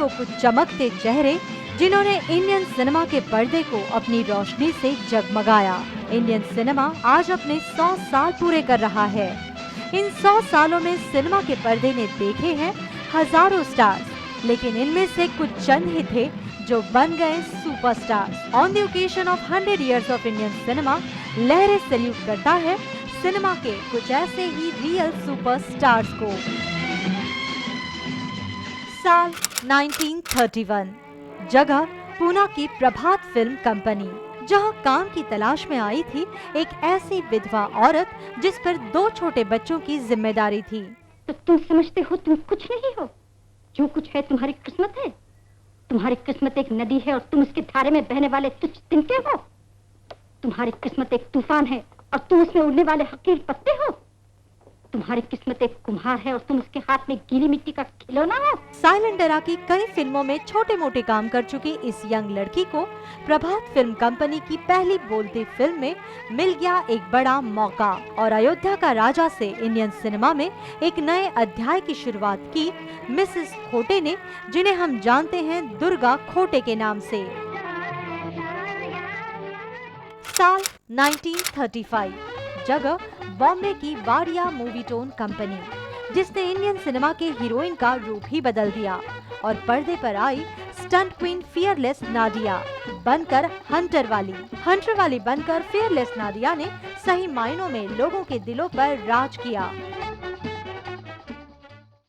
वो कुछ चमकते चेहरे जिन्होंने इंडियन सिनेमा के पर्दे को अपनी रोशनी से जगमगाया। इंडियन सिनेमा आज अपने 100 साल पूरे कर रहा है। इन 100 सालों में सिनेमा के पर्दे ने देखे हैं हजारों स्टार्स, लेकिन इनमें से कुछ चंद ही थे जो बन गए superstars. On the occasion of 100 years of Indian cinema, लहरे सैल्यूट करता है सिनेमा के कुछ ऐसे ही रियल सुपरस्टार्स को। साल 1931, जगह पूना की प्रभात फिल्म कंपनी, जहां काम की तलाश में आई थी एक ऐसी विधवा औरत जिस पर 2 छोटे बच्चों की जिम्मेदारी थी। तो तुम समझते हो तुम कुछ नहीं हो, जो कुछ है तुम्हारी किस्मत है। तुम्हारी किस्मत एक नदी है और तुम उसके धारे में बहने वाले तुच्छ तिनके हो। तुम्हारी किस्मत एक तूफान है और तुम उसमें उड़ने वाले हकीर पत्ते हो। तुम्हारी किस्मत एक कुम्हार है और तुम उसके हाथ में गीली मिट्टी का खिलौना हो। साइलेंट एरा की कई फिल्मों में छोटे मोटे काम कर चुकी इस यंग लड़की को प्रभात फिल्म कंपनी की पहली बोलती फिल्म में मिल गया एक बड़ा मौका और अयोध्या का राजा से इंडियन सिनेमा में एक नए अध्याय की शुरुआत की मिसेस खोटे ने, जिन्हें हम जानते हैं दुर्गा खोटे के नाम से। साल 1935, जगह बॉम्बे की वाडिया मूवी टोन कंपनी, जिसने इंडियन सिनेमा के हीरोइन का रूप ही बदल दिया और पर्दे पर आई स्टंट क्वीन फियरलेस नादिया बनकर हंटर वाली बनकर फियरलेस नादिया ने सही मायनों में लोगों के दिलों पर राज किया।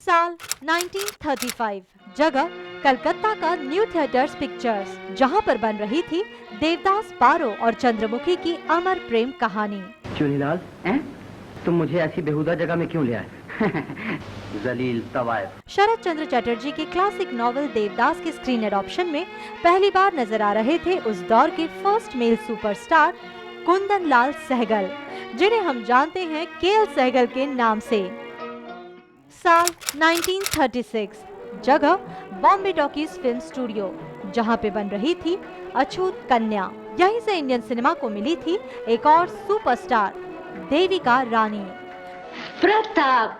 साल 1935, जगह कलकत्ता का न्यू थिएटर्स पिक्चर्स, जहां पर बन रही थी देवदास पारो और चंद्रमुखी की अमर प्रेम कहानी। चुनीलाल, तुम मुझे ऐसी बेहुदा जगह में क्यों ले आए? जलील तवायफ। शरद चंद्र चटर्जी के क्लासिक नॉवेल देवदास के स्क्रीन एडॉप्शन में पहली बार नजर आ रहे थे उस दौर के first male superstar Kundan Lal Sehgal, जिन्हें हम जानते हैं केएल सहगल के नाम से। साल 1936, जगह बॉम्बे टॉकीज फिल्म स्टूडियो, जहां पे बन रही थी अछूत कन्या। यहीं से इंडियन सिनेमा को मिली थी एक और सुपरस्टार, देविका रानी। प्रताप,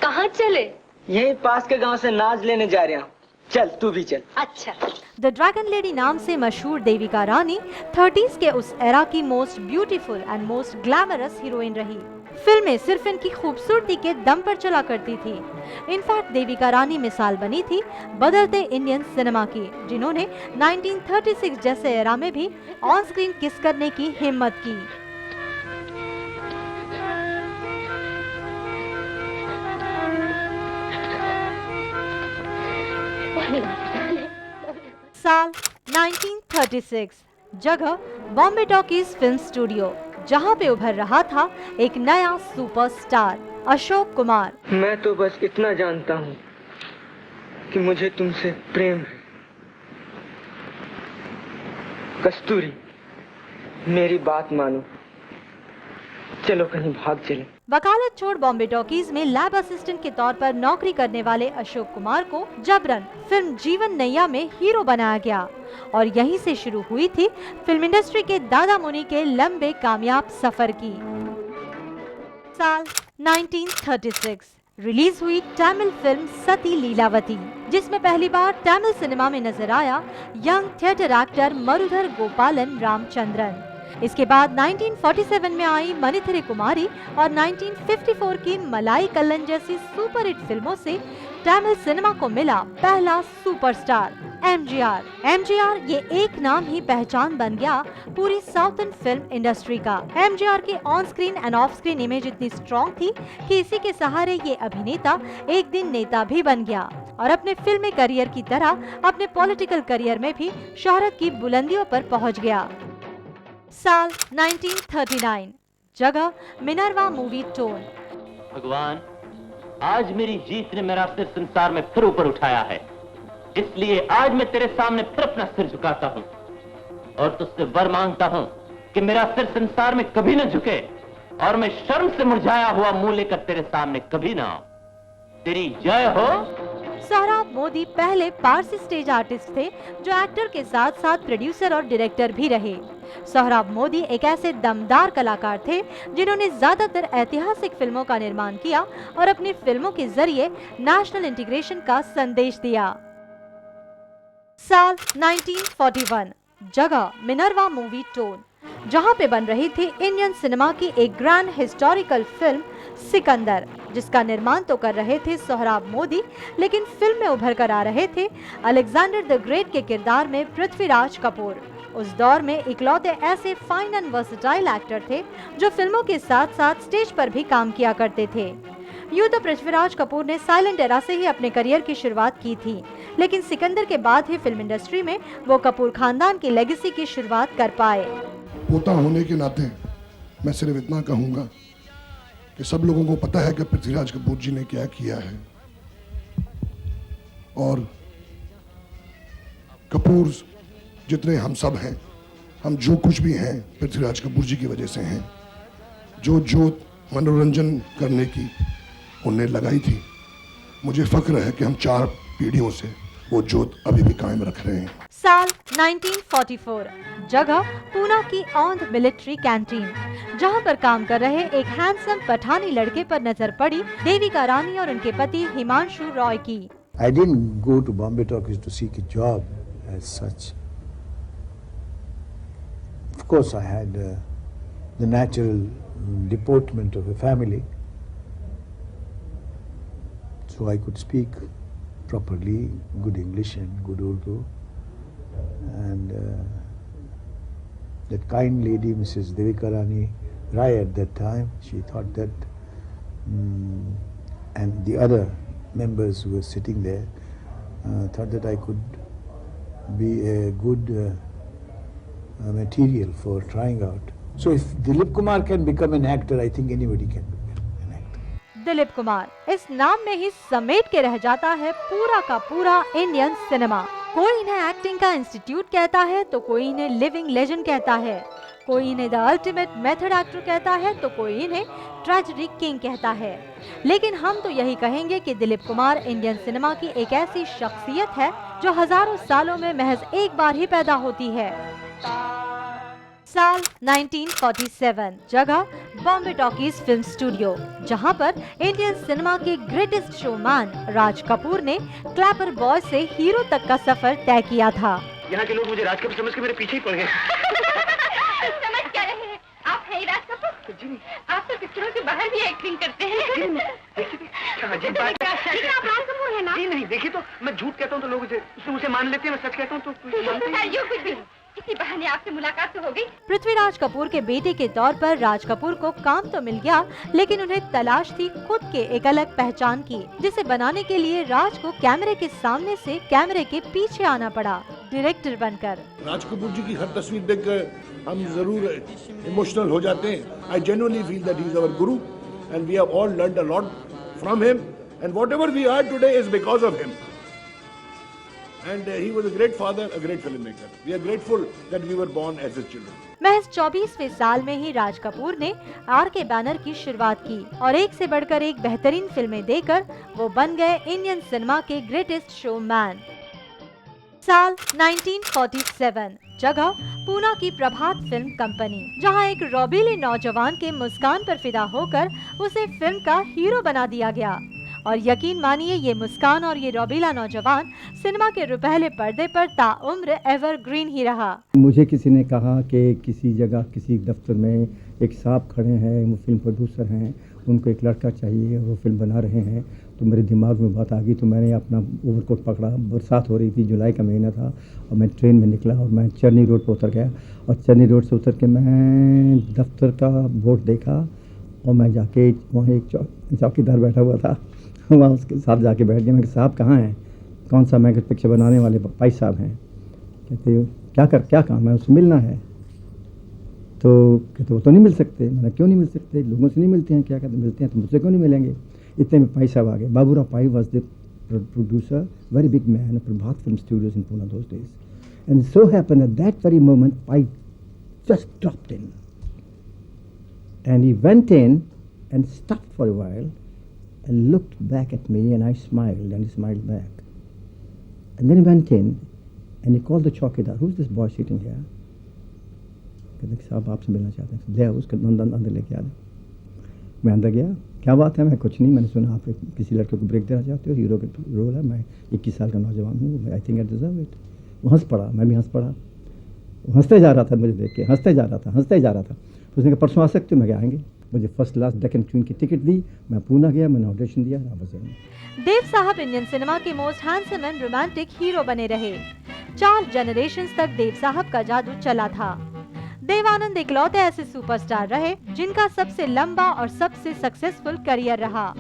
कहाँ चले? यहीं पास के गांव से नाज लेने जा रहा हूँ। चल तू भी चल। अच्छा। द ड्रैगन लेडी नाम से मशहूर देविका रानी 30s के उस एरा की most beautiful and most glamorous heroine रही। फिल्में सिर्फ इनकी खूबसूरती के दम पर चला करती थी। इनफैक्ट देविका रानी मिसाल बनी थी बदलते इंडियन सिनेमा की, जिन्होंने 1936 जैसे एरा में भी ऑन स्क्रीन किस करने की हिम्मत की। साल 1936, जगह बॉम्बे टॉकीज फिल्म स्टूडियो, जहां पे उभर रहा था एक नया सुपरस्टार, अशोक कुमार। मैं तो बस इतना जानता हूँ कि मुझे तुमसे प्रेम है। कस्तूरी, मेरी बात मानो, चलो कहीं भाग चले। वकालत छोड़ बॉम्बे टॉकीज में लैब असिस्टेंट के तौर पर नौकरी करने वाले अशोक कुमार को जबरन फिल्म जीवन नैया में हीरो बनाया गया और यहीं से शुरू हुई थी फिल्म इंडस्ट्री के दादा मुनि के लंबे कामयाब सफर की। साल 1936, रिलीज हुई तमिल फिल्म सती लीलावती, जिसमें पहली बार तमिल सिनेमा में नजर आया यंग थिएटर एक्टर मरुधर गोपालन रामचंद्रन। इसके बाद 1947 में आई मनिथरे कुमारी और 1954 की मलाई कल्लन जैसी सुपरहिट फिल्मों से तमिल सिनेमा को मिला पहला सुपरस्टार एमजीआर। एमजीआर ये एक नाम ही पहचान बन गया पूरी साउथर्न फिल्म इंडस्ट्री का। एमजीआर की on screen end of screen image इतनी स्ट्रॉन्ग थी कि इसी के सहारे ये अभिनेता एक दिन नेता भी बन गया और अपने फिल्मी करियर की तरह अपने पॉलिटिकल करियर में भी शोहरत की बुलंदियों पर पहुंच गया। साल 1939, जगह मिनर्वा मूवी टोन। भगवान, आज मेरी जीत ने मेरा सिर संसार में फिर ऊपर उठाया है, इसलिए आज मैं तेरे सामने फिर अपना सिर झुकाता हूँ और तुझसे वर मांगता हूँ कि मेरा सिर संसार में कभी न झुके और मैं शर्म से मुरझाया हुआ मुंह लेकर तेरे सामने कभी ना आऊं। तेरी जय हो। सोहराब मोदी पहले पारसी स्टेज आर्टिस्ट थे जो एक्टर के साथ साथ प्रोड्यूसर और डायरेक्टर भी रहे। सोहराब मोदी एक ऐसे दमदार कलाकार थे जिन्होंने ज्यादातर ऐतिहासिक फिल्मों का निर्माण किया और अपनी फिल्मों के जरिए नेशनल इंटीग्रेशन का संदेश दिया। साल 1941, जगह मिनर्वा मूवी टोन, जहां पे बन रही थी इंडियन सिनेमा की एक ग्रैंड हिस्टोरिकल फिल्म सिकंदर, जिसका निर्माण तो कर रहे थे सोहराब मोदी, लेकिन फिल्म में उभर कर आ रहे थे अलेक्जेंडर द ग्रेट के किरदार में पृथ्वीराज कपूर। उस दौर में इकलौते ऐसे फाइन एंड वर्सेटाइल एक्टर थे जो फिल्मों के साथ साथ स्टेज पर भी काम किया करते थे। यूं तो पृथ्वीराज कपूर ने साइलेंट एरा से ही अपने करियर की शुरुआत की थी, लेकिन सिकंदर के बाद ही फिल्म इंडस्ट्री में वो कपूर खानदान की लेगेसी की शुरुआत कर पाए। पोता होने के नाते मैं सिर्फ इतना कहूंगा कि सब लोगों को पता है कि पृथ्वीराज कपूर जी ने क्या किया है, और कपूर जितने हम सब हैं, हम जो कुछ भी हैं पृथ्वीराज कपूर जी की वजह से हैं। जो जोत मनोरंजन करने की उन्हें लगाई थी, मुझे फख्र है कि हम 4 पीढ़ियों से वो जोत अभी भी कायम रख रहे हैं। साल 1944, जगह पूना की औंध मिलिट्री कैंटीन, जहां पर काम कर रहे एक हैंडसम पठानी लड़के पर नजर पड़ी देविका रानी और उनके पति हिमांशु रॉय की। I didn't go to Bombay Talkies to seek a job as such. Of course, I had the natural deportment of a family, so I could speak properly good English and good Urdu, and that kind lady, Mrs. Devika Rani Rai, at that time, she thought that, and the other members who were sitting there thought that I could be a good material for trying out. So if Dilip Kumar can become an actor, I think anybody can become an actor. Dilip Kumar, इस नाम में ही समेट के रह जाता है पूरा का पूरा इंडियन सिनेमा। कोई इन्हें एक्टिंग का इंस्टीट्यूट कहता है, तो कोई इन्हें लिविंग लेजेंड कहता है, कोई इन्हें द अल्टीमेट मेथड एक्टर कहता है, तो कोई इन्हें ट्रेजेडी किंग कहता है। लेकिन हम तो यही कहेंगे कि दिलीप कुमार इंडियन सिनेमा की एक ऐसी शख्सियत है जो हजारों सालों में महज एक बार ही पैदा होती है। साल 1947, जगह बॉम्बे टॉकीज फिल्म स्टूडियो, जहां पर इंडियन सिनेमा के ग्रेटेस्ट शोमैन राज कपूर ने क्लैपर बॉय से हीरो तक का सफर तय किया था। यहाँ के लोग मुझे राज कपूर समझ के मेरे पीछे ही पड़ गए। समझ क्या रहे हैं? आप हैं राज कपूर? जी। आप तो पिक्चरों के बाहर भी एक्टिंग करते हैं। अजीब बात है। आप राज कपूर है ना? जी नहीं, देखिए तो मैं झूठ कहता हूँ तो लोग उसे मान लेते हैं, मैं सच कहता हूँ तो मानते हैं। यो कुछ भी, इसी बहाने आपसे मुलाकात तो हो गई। पृथ्वीराज कपूर के बेटे के तौर पर राज कपूर को काम तो मिल गया, लेकिन उन्हें तलाश थी खुद के एक अलग पहचान की, जिसे बनाने के लिए राज को कैमरे के सामने से कैमरे के पीछे आना पड़ा, डायरेक्टर बनकर। राज कपूर जी की हर तस्वीर देखकर हम जरूर इमोशनल हो जाते हैं। I genuinely feel that he is our guru and we have all learned a lot from him, and whatever we are today is because of him. And he was a great father, a great filmmaker. We are grateful that we were born as his children. महज 24वें साल में ही राज कपूर ने R K. Banner की शुरुआत की और एक से बढ़कर एक बेहतरीन फिल्में देकर वो बन गए इंडियन सिनेमा के ग्रेटेस्ट शोमैन। साल 1947, जगह पूना की प्रभात फिल्म कंपनी, जहां एक रौबीले नौजवान के मुस्कान पर फिदा होकर उसे फिल्म का हीरो बना दिया गया। और यकीन मानिए, ये मुस्कान और ये रौबीला नौजवान सिनेमा के रुपहले पर्दे पर ताउम्र एवरग्रीन ही रहा। मुझे किसी ने कहा कि किसी जगह किसी दफ्तर में एक साहब खड़े हैं, वो फिल्म प्रोड्यूसर हैं, उनको एक लड़का चाहिए, वो फिल्म बना रहे हैं। तो मेरे दिमाग में बात आ गई, तो मैंने अपना ओवरकोट पकड़ा, बरसात हो रही थी, जुलाई का महीना था, और मैं ट्रेन में निकला और मैं चरनी रोड पर उतर गया। और चरनी रोड से उतर के मैं दफ्तर का बोर्ड देखा और मैं जाके वहाँ एक चौकीदार बैठा हुआ था, वहाँ उसके साथ जाके बैठ गया। मैं साहब कहाँ हैं? कौन सा? मैं पिक्चर बनाने वाले भाई साहब हैं। कहते क्या काम है? उससे मिलना है। तो कहते वो तो नहीं मिल सकते। मैंने क्यों नहीं मिल सकते? लोगों से नहीं मिलते हैं। क्या कहते मिलते हैं, तो मुझसे क्यों नहीं मिलेंगे? इतने में भाई साहब आ गए। Baburao Pai was the producer, very big man, Prabhat film studios in Poona those days. And so happen at that very moment Pai just dropped in, and he went in and stopped for a while and looked back at me, and I smiled, and he smiled back. And then he went in, and he called the चौकीदार, who's this boy sitting here? कहते कि साहब आपसे मिलना चाहते हैं। ले आओ उसको अंदर लेके आ जाओ। मैं अंदर गया, क्या बात है? मैं कुछ नहीं, मैंने सुना आप किसी लड़के को ब्रेक देना चाहते हो, हीरो का रोल है, मैं 21 साल का नौजवान हूँ, I think I deserve it. वो हंस पड़ा, मैं भी हंस पड़ा। वो हंसते जा रहा था मुझे देख के, हंसते जा रहा था। तो उसने कहा परसों आ सकते हो? मैं आएंगे। मुझे फर्स्ट क्लास डेक्कन क्वीन की टिकट दी, मैं पूना गया, मैंने ऑडिशन दिया। देव साहब इंडियन सिनेमा के most handsome and romantic hero बने रहे। 4 जनरेशंस तक देव साहब का जादू चला था। देव आनंद इकलौते ऐसे सुपरस्टार रहे जिनका सबसे लंबा और सबसे सक्सेसफुल करियर रहा।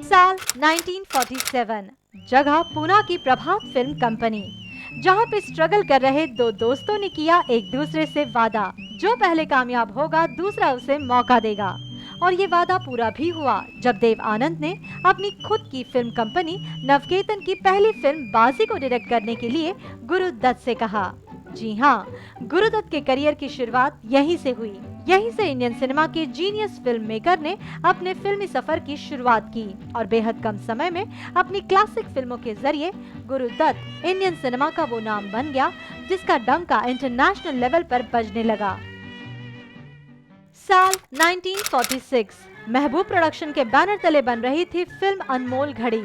साल 1947, जगह पूना की प्रभात फिल्म कंपनी, जहां पे स्ट्रगल कर रहे 2 दोस्तों ने किया एक दूसरे से वादा, जो पहले कामयाब होगा दूसरा उसे मौका देगा। और ये वादा पूरा भी हुआ जब देव आनंद ने अपनी खुद की फिल्म कंपनी नवकेतन की पहली फिल्म बाजी को डायरेक्ट करने के लिए गुरुदत्त से कहा। जी हाँ, गुरुदत्त के करियर की शुरुआत यहीं से हुई। यहीं से इंडियन सिनेमा के जीनियस फिल्म मेकर ने अपने फिल्मी सफर की शुरुआत की और बेहद कम समय में अपनी क्लासिक फिल्मों के जरिए गुरुदत्त इंडियन सिनेमा का वो नाम बन गया जिसका डंका इंटरनेशनल लेवल पर बजने लगा। साल 1946, महबूब प्रोडक्शन के बैनर तले बन रही थी फिल्म अनमोल घड़ी,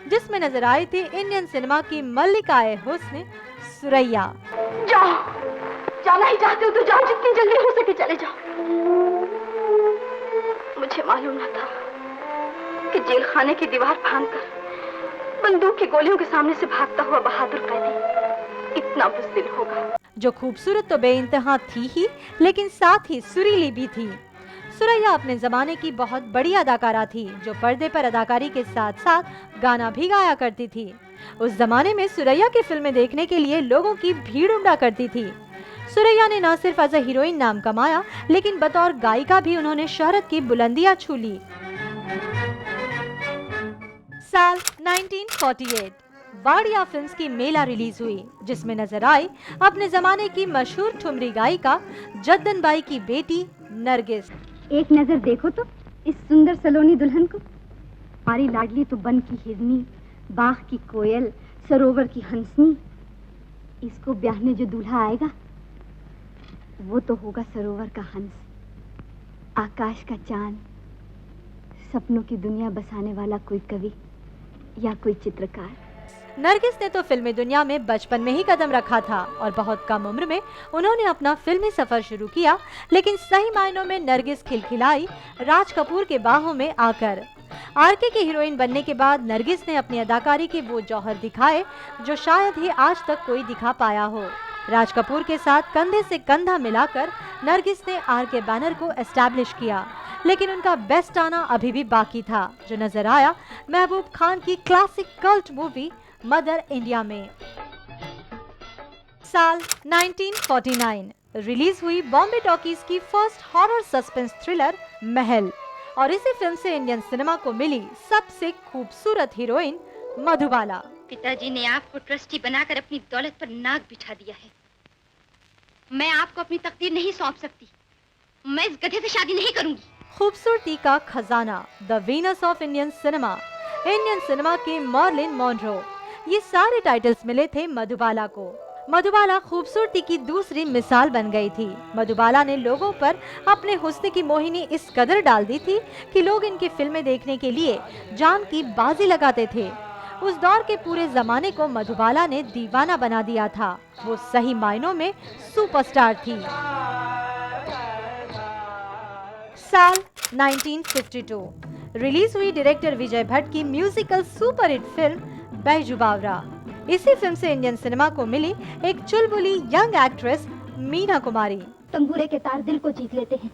जिसमें नजर आई थी इंडियन सिनेमा की मल्लिकाए हुस्न सुरैया। जाओ, जाना ही चाहते हो तो जाओ, जितनी जल्दी हो सके चले जाओ। मुझे मालूम न था कि जेल खाने की दीवार फांदकर बंदूक की गोलियों के सामने से भागता हुआ बहादुर कैदी इतना बुज़दिल होगा। जो खूबसूरत तो बेइंतहा थी ही, लेकिन साथ ही सुरीली भी थी। सुरैया अपने जमाने की बहुत बड़ी अदाकारा थी, जो पर्दे पर अदाकारी के साथ साथ गाना भी गाया करती थी। उस जमाने में सुरैया की फिल्में देखने के लिए लोगों की भीड़ उमड़ा करती थी। सुरैया ने न सिर्फ एज अ हीरोइन नाम कमाया, लेकिन बतौर गायिका भी उन्होंने शोहरत की बुलंदियां छू ली। साल 1948, वाडिया फिल्म्स की मेला रिलीज हुई, जिसमें नजर आई अपने जमाने की मशहूर ठुमरी गायिका जद्दन बाई की बेटी नरगिस। एक नजर देखो तो इस सुंदर सलोनी दुल्हन को। हमारी लाडली तो बन की हिरनी, बाग की कोयल, सरोवर की हंसनी। इसको ब्याहने जो दूल्हा आएगा वो तो होगा सरोवर का हंस, आकाश का चांद, सपनों की दुनिया बसाने वाला कोई कवि या कोई चित्रकार। नरगिस ने तो फिल्मी दुनिया में बचपन में ही कदम रखा था और बहुत कम उम्र में उन्होंने अपना फिल्मी सफर शुरू किया, लेकिन सही मायनों में नरगिस खिलखिलाई राज कपूर के बाहों में आकर। आरके की हीरोइन बनने के बाद नरगिस ने अपनी अदाकारी के वो जौहर दिखाए जो शायद ही आज तक कोई दिखा पाया हो। राज कपूर के साथ कंधे से कंधा मिलाकर नरगिस ने आरके बैनर को एस्टैब्लिश किया, लेकिन उनका बेस्ट आना अभी भी बाकी था, जो नजर आया महबूब खान की classic cult movie mother India में। साल 1949, रिलीज हुई बॉम्बे टॉकीज की फर्स्ट हॉरर सस्पेंस थ्रिलर महल, और इसी फिल्म से इंडियन सिनेमा को मिली सबसे खूबसूरत हीरोइन मधुबाला। पिताजी ने आपको ट्रस्टी बनाकर अपनी दौलत पर नाक बिठा दिया है। मैं आपको अपनी तकदीर नहीं सौंप सकती। मैं इस गधे से शादी नहीं करूंगी। खूबसूरती का खजाना, the Venus of Indian cinema के मर्लिन मोनरो, ये सारे टाइटल्स मिले थे मधुबाला को। मधुबाला खूबसूरती की दूसरी मिसाल बन गई थी। मधुबाला ने लोगों पर अपने हुस्न की मोहिनी इस कदर डाल दी थी कि लोग इनकी फिल्में देखने के लिए जान की बाजी लगाते थे। उस दौर के पूरे जमाने को मधुबाला ने दीवाना बना दिया था। वो सही मायनों में सुपरस्टार थी। साल 1952, रिलीज हुई डायरेक्टर विजय भट्ट की musical super hit film Baiju Bawra. इसी फिल्म से इंडियन सिनेमा को मिली एक चुलबुली यंग एक्ट्रेस मीना कुमारी। तंबूरे के तार दिल को जीत लेते हैं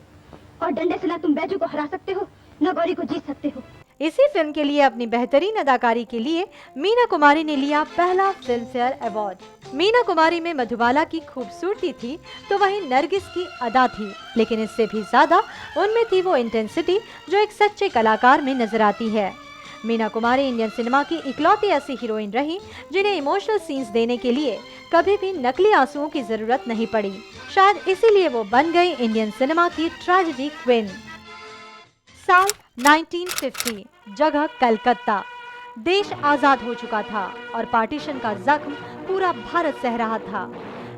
और डंडे से ना तुम बैजू को हरा सकते हो न गौरी को जीत सकते हो। इसी फिल्म के लिए अपनी बेहतरीन अदाकारी के लिए मीना कुमारी ने लिया पहला film fair award. Meena Kumari में मधुबाला की खूबसूरती थी तो वहीं नरगिस की अदा थी, लेकिन इससे भी ज्यादा उनमें थी वो इंटेंसिटी जो एक सच्चे कलाकार में नजर आती है। मीना कुमारी इंडियन सिनेमा की इकलौती ऐसी हीरोइन रही जिन्हें इमोशनल सीन्स देने के लिए कभी भी नकली आंसुओं की जरूरत नहीं पड़ी। शायद इसीलिए वो बन गई इंडियन सिनेमा की ट्रेजेडी क्वीन। साल 1950, जगह कलकत्ता। देश आजाद हो चुका था और पार्टीशन का जख्म पूरा भारत सह रहा था।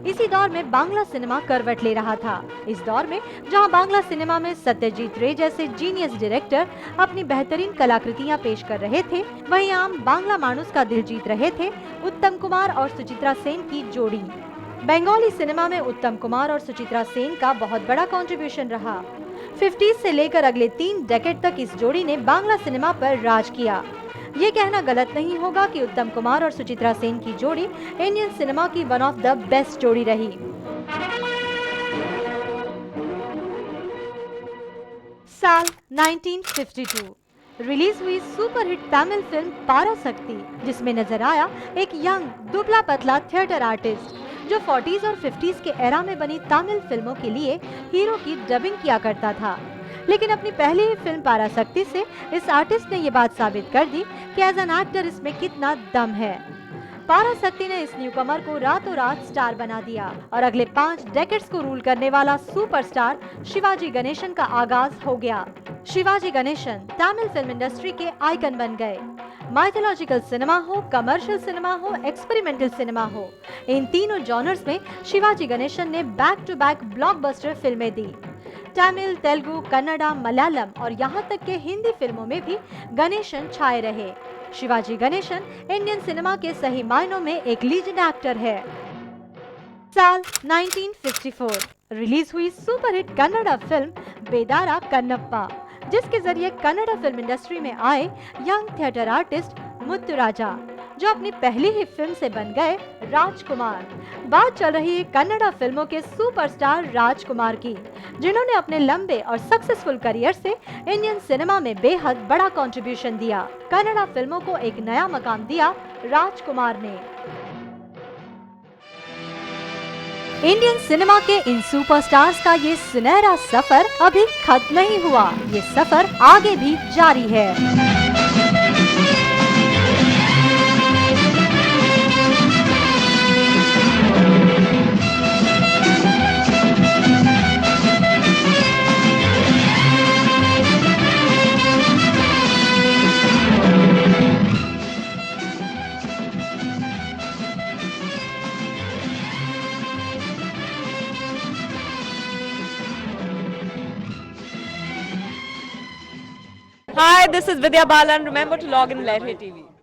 इसी दौर में बांग्ला सिनेमा करवट ले रहा था। इस दौर में जहां बांग्ला सिनेमा में सत्यजीत रे जैसे जीनियस डायरेक्टर अपनी बेहतरीन कलाकृतियां पेश कर रहे थे, वहीं आम बांग्ला मानुस का दिल जीत रहे थे उत्तम कुमार और सुचित्रा सेन की जोड़ी। बंगाली सिनेमा में उत्तम कुमार और सुचित्रा सेन का बहुत बड़ा कंट्रीब्यूशन रहा। 50s से लेकर अगले 3 डेकेड तक इस जोड़ी ने बांग्ला सिनेमा पर राज किया। ये कहना गलत नहीं होगा कि उत्तम कुमार और सुचित्रा सेन की जोड़ी इंडियन सिनेमा की वन ऑफ द बेस्ट जोड़ी रही। साल 1952 रिलीज हुई सुपरहिट तमिल फिल्म पाराशक्ति, जिसमें नजर आया एक यंग दुबला पतला थिएटर आर्टिस्ट जो 40s और 50s के एरा में बनी तमिल फिल्मों के लिए हीरो की डबिंग किया करता था। लेकिन अपनी पहली ही फिल्म पाराशक्ति से इस आर्टिस्ट ने ये बात साबित कर दी कि एज एन एक्टर इसमें कितना दम है। पाराशक्ति ने इस न्यूकमर को रातों रात स्टार बना दिया और अगले 5 डेकेड्स को रूल करने वाला सुपरस्टार शिवाजी गणेशन का आगाज हो गया। शिवाजी गणेशन तमिल फिल्म इंडस्ट्री के आइकन बन गए। माइथोलॉजिकल सिनेमा हो, कमर्शियल सिनेमा हो, एक्सपेरिमेंटल सिनेमा हो, इन तीनों जॉनर्स में शिवाजी गणेशन ने बैक टू बैक ब्लॉकबस्टर फिल्में दी। तमिल, तेलुगु, कन्नड़ा, मलयालम और यहाँ तक के हिंदी फिल्मों में भी गणेशन छाए रहे। शिवाजी गणेशन इंडियन सिनेमा के सही मायनों में एक लीजेंड एक्टर है। साल 1954 रिलीज हुई सुपरहिट कन्नड़ा फिल्म बेदारा कन्नप्पा, जिसके जरिए कन्नड़ा फिल्म इंडस्ट्री में आए यंग थिएटर आर्टिस्ट मुत्तुराजा, जो अपनी पहली ही फिल्म से बन गए राजकुमार। बात चल रही है कन्नड़ा फिल्मों के सुपरस्टार राजकुमार की, जिन्होंने अपने लंबे और सक्सेसफुल करियर से इंडियन सिनेमा में बेहद बड़ा कंट्रीब्यूशन दिया। कन्नड़ा फिल्मों को एक नया मकाम दिया राजकुमार ने। इंडियन सिनेमा के इन सुपरस्टार्स का ये सुनहरा सफर अभी खत्म नहीं हुआ, ये सफर आगे भी जारी है। Hi, this is Vidya Balan. Remember to log in Lehrey TV.